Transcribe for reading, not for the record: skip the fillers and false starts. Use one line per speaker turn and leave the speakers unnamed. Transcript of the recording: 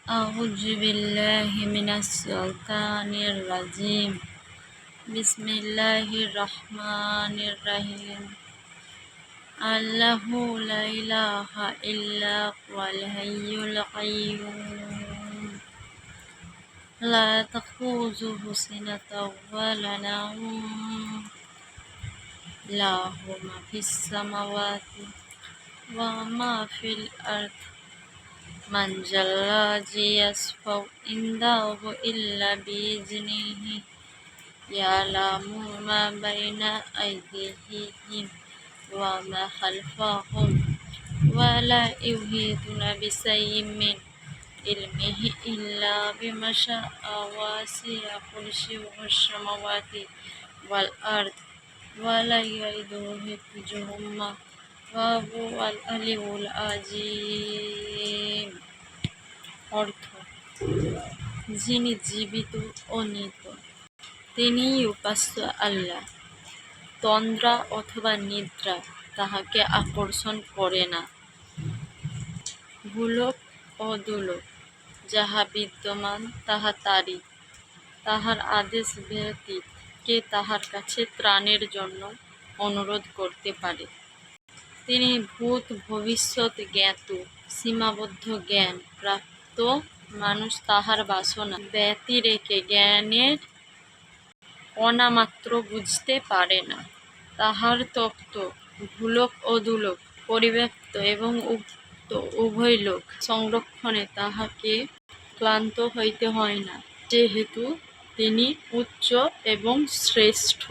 أعوذ بالله من الشيطان الرجيم بسم الله الرحمن الرحيم الله لا إله إلا هو الحي القيوم لا تأخذه سنة ولا نوم له ما في السماوات وما في الأرض من ذا الذي يشفع عنده إلا بإذنه يعلم ما بين أيديهم وما خلفهم ولا يحيطون بشيء من علمه إلا بما شاء وسع كرسيه السماوات والأرض ولا يئوده حفظهما وهو العلي العظيم। অর্থ, যিনি জীবিত ও নিত, তিনিই উপাস্য আল্লাহ। তন্দ্রা অথবা নিদ্রা তাহাকে আকর্ষণ করে না। ভুলক ও দুলক যাহা বিদ্যমান তাহা তারই। তাহার আদেশ ব্যতীত কে তাহার কাছে ত্রাণের জন্য অনুরোধ করতে পারে? তিনি ভূত ভবিষ্যৎ জ্ঞাত, সীমাবদ্ধ জ্ঞান প্রাপ্ত মানুষ তাহার বাসনা ব্যতিরেকে জ্ঞানের কণামাত্র বুঝতে পারে না। তাহার তত্ত্ব ভুলক ও দুলক পরিব্যাপ্ত এবং উক্ত উভয় লোক সংরক্ষণে তাহাকে ক্লান্ত হইতে হয় না, যেহেতু তিনি উচ্চ এবং শ্রেষ্ঠ।